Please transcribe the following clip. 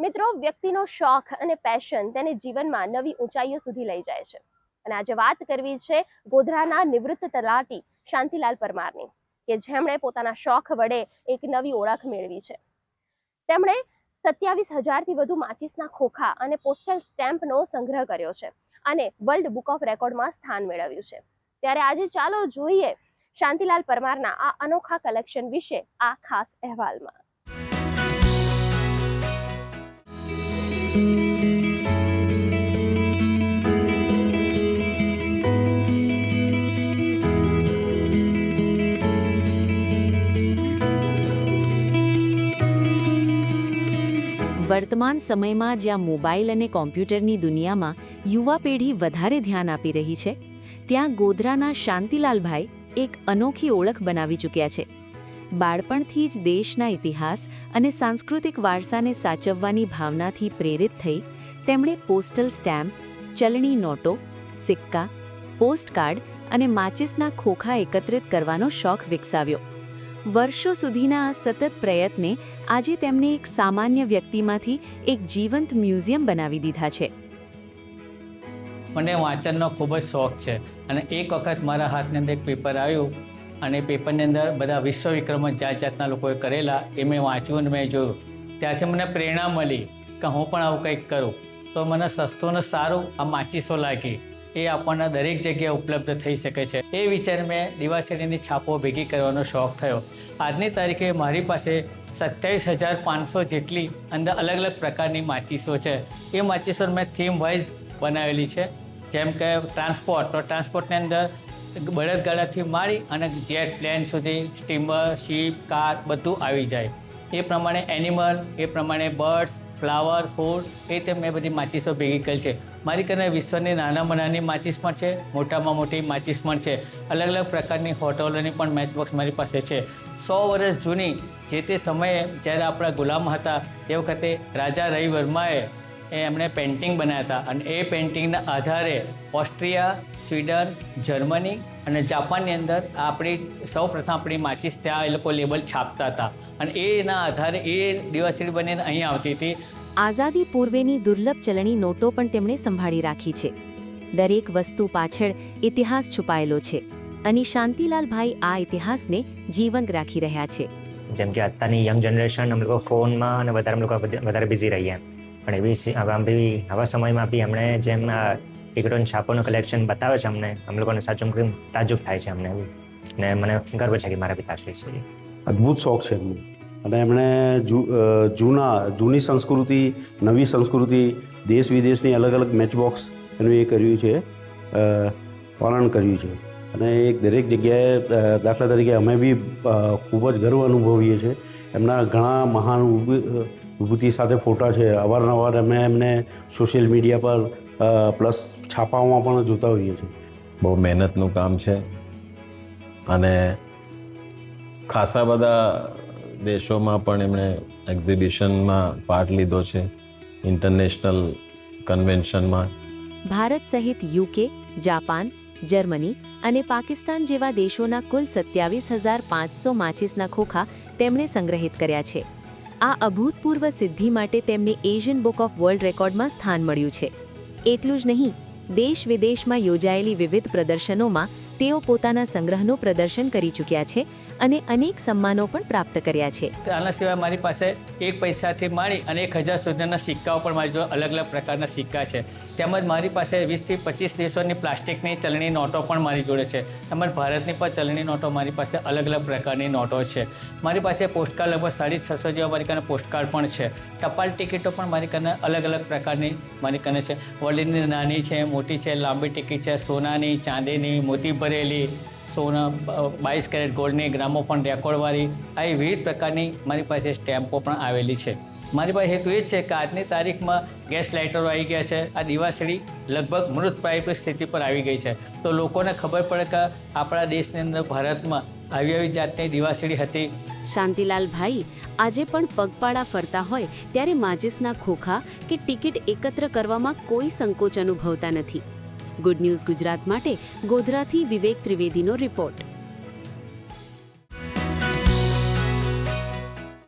મિત્રો, વ્યક્તિનો શોખ અને પેશન તેને જીવનમાં નવી ઊંચાઈઓ સુધી લઈ જાય છે. અને આજે વાત કરવી છે ગોધરાના નિવૃત્ત તલાટી શાંતિલાલ પરમારની, કે જેમણે પોતાના શોખ વડે એક નવી ઓળખ મેળવી છે. તેમણે 27,000થી વધુ માચીસના ખોખા અને પોસ્ટલ સ્ટેમ્પનો સંગ્રહ કર્યો છે અને વર્લ્ડ બુક ઓફ રેકોર્ડમાં સ્થાન મેળવ્યું છે. ત્યારે આજે ચાલો જોઈએ શાંતિલાલ પરમારના આ અનોખા કલેક્શન વિશે આ ખાસ અહેવાલમાં. વર્તમાન સમયમાં જ્યાં મોબાઈલ અને કોમ્પ્યુટરની દુનિયામાં યુવા પેઢી વધારે ધ્યાન આપી રહી છે, ત્યાં ગોધરાના શાંતિલાલભાઈ એક અનોખી ઓળખ બનાવી ચૂક્યા છે. બાળપણથી જ દેશના ઇતિહાસ અને સાંસ્કૃતિક વારસાને સાચવવાની ભાવનાથી પ્રેરિત થઈ તેમણે પોસ્ટલ સ્ટેમ્પ, ચલણી નોટો, સિક્કા, પોસ્ટકાર્ડ અને માચીસના ખોખા એકત્રિત કરવાનો શોખ વિકસાવ્યો. વર્ષો સુધીના આ સતત પ્રયત્ને આજે તેમને એક સામાન્ય વ્યક્તિમાંથી એક જીવંત મ્યુઝિયમ બનાવી દીધા છે. મને વાંચનનો ખૂબ જ શોખ છે અને એક વખત મારા હાથની અંદર એક પેપર આવ્યું અને પેપરની અંદર બધા વિશ્વ વિક્રમો જાતના લોકોએ કરેલા એ મેં વાંચ્યું અને મેં જોયું. ત્યાંથી મને પ્રેરણા મળી કે હું પણ આવું કંઈક કરું. તો મને સસ્તું ને સારું આ માચીસો લાગી. એ આપણને દરેક જગ્યાએ ઉપલબ્ધ થઈ શકે છે. એ વિચાર મેં દિવાસળીની છાપો ભેગી કરવાનો શોખ થયો. આજની તારીખે મારી પાસે 27,500 જેટલી અંદર અલગ અલગ પ્રકારની માચીસો છે. એ માચીસો મેં થીમ વાઇઝ બનાવેલી છે. જેમ કે ટ્રાન્સપોર્ટ, તો ટ્રાન્સપોર્ટની અંદર બળદગાડાથી માંડી અને જેટ પ્લેન સુધી, સ્ટીમર, શીપ, કાર બધું આવી જાય. એ પ્રમાણે એનિમલ, એ પ્રમાણે બર્ડ્સ, ફ્લાવર, ફૂડ, એ રીતે મેં બધી માચીસો ભેગી કરી છે. મારી કને વિશ્વની નાનામાં નાની માચીસ પણ છે, મોટામાં મોટી માચીસ પણ છે. અલગ અલગ પ્રકારની હોટલોની પણ મેચબોક્સ મારી પાસે છે. 100 વર્ષ જૂની જે તે સમયે જ્યારે આપણા ગુલામ હતા એ વખતે રાજા રવિ વર્માએ એમણે પેઇન્ટિંગ બનાવ્યા હતા અને એ પેઇન્ટિંગના આધારે ઓસ્ટ્રિયા, સ્વીડન, જર્મની અને જાપાનની અંદર સૌપ્રથમ આપણી માચીસ ત્યાં એ લોકો લેબલ છાપતા હતા અને એના આધારે એ દિવાસળી બનીને અહીં આવતી હતી. આઝાદી પૂર્વેની દુર્લભ ચલણી નોટો પણ તેમણે સંભાળી રાખી છે. દરેક વસ્તુ પાછળ ઇતિહાસ છુપાયેલો છે અને શાંતિલાલભાઈ આ ઇતિહાસને જીવંત રાખી રહ્યા છે. જેમ કે અત્યારની યંગ જનરેશન અમે લોકો ફોનમાં અને વધારે બિઝી રહીએ, પણ એવી આવા સમયમાં બી અમને જેમ ટિકિટો છાપોનું કલેક્શન બતાવે છે અમને લોકોને સાચું તાજુબ થાય છે અમને એવું. ને મને ગર્વ છે કે મારા પિતાશ્રી છે. અદ્ભુત શોખ છે એમનો અને એમણે જૂની સંસ્કૃતિ, નવી સંસ્કૃતિ, દેશ વિદેશની અલગ અલગ મેચબોક્સ એનું એ કર્યું છે, પાલન કર્યું છે. અને એક દરેક જગ્યાએ દાખલા તરીકે અમે બી ખૂબ જ ગર્વ અનુભવીએ છીએ. એમના ઘણા મહાન વિભૂતિ સાથે ફોટા છે. અવારનવાર અમે એમને સોશિયલ મીડિયા પર પ્લસ છાપાઓમાં પણ જોતા હોઈએ છીએ. બહુ મહેનતનું કામ છે અને ખાસા બધા દેશોમાં પણ એમણે એક્ઝિબિશનમાં પાર્ટ લીધો છે, ઇન્ટરનેશનલ કન્વેન્શનમાં. ભારત સહિત યુકે, જાપાન, જર્મની અને પાકિસ્તાન જેવા દેશોના કુલ 27,500 માચીસના ખોખા તેમણે સંગ્રહિત કર્યા છે. આ અભૂતપૂર્વ સિદ્ધિ માટે તેમને એશિયન બુક ઓફ વર્લ્ડ રેકોર્ડમાં સ્થાન મળ્યું છે. એટલું જ નહીં, દેશ વિદેશમાં યોજાયેલી વિવિધ પ્રદર્શનોમાં તેઓ પોતાના સંગ્રહનું પ્રદર્શન કરી ચૂક્યા છે અને અનેક સન્માનો પણ પ્રાપ્ત કર્યા છે. આના સિવાય મારી પાસે 1 પૈસાથી માંડી અને 1,000 સુધીના સિક્કાઓ પણ મારી જોડે અલગ અલગ પ્રકારના સિક્કા છે. તેમજ મારી પાસે 20થી 25 દેશોની પ્લાસ્ટિકની ચલણી નોટો પણ મારી જોડે છે. તેમજ ભારતની પણ ચલણી નોટો મારી પાસે અલગ અલગ પ્રકારની નોટો છે. મારી પાસે પોસ્ટકાર્ડ લગભગ 650 જેવા મારી કને પોસ્ટકાર્ડ પણ છે. ટપાલ ટિકિટો પણ મારી કને અલગ અલગ પ્રકારની મારી કને છે. વર્લ્ડની નાની છે, મોટી છે, લાંબી ટિકિટ છે, સોનાની, ચાંદીની, મોતી ભરેલી, સોના 22 કેરેટ ગોલ્ડની, ગ્રામોફોન રેકોર્ડવાળી, આવી વિવિધ પ્રકારની મારી પાસે સ્ટેમ્પો પણ આવેલી છે. મારી પાસે હેતુ એ જ છે કે આજની તારીખમાં ગેસ લાઇટરો આવી ગયા છે. આ દિવાસળી લગભગ મૃતપ્રાય સ્થિતિ પર આવી ગઈ છે. તો લોકોને ખબર પડે કે આપણા દેશની અંદર ભારતમાં આવી જાતની દિવાસળી હતી. શાંતિલાલભાઈ આજે પણ પગપાળા ફરતા હોય ત્યારે માચીસના ખોખા કે ટિકિટ એકત્ર કરવામાં કોઈ સંકોચ અનુભવતા નથી. ગુડ ન્યૂઝ ગુજરાત માટે ગોધરાથી વિવેક ત્રિવેદીનો રિપોર્ટ.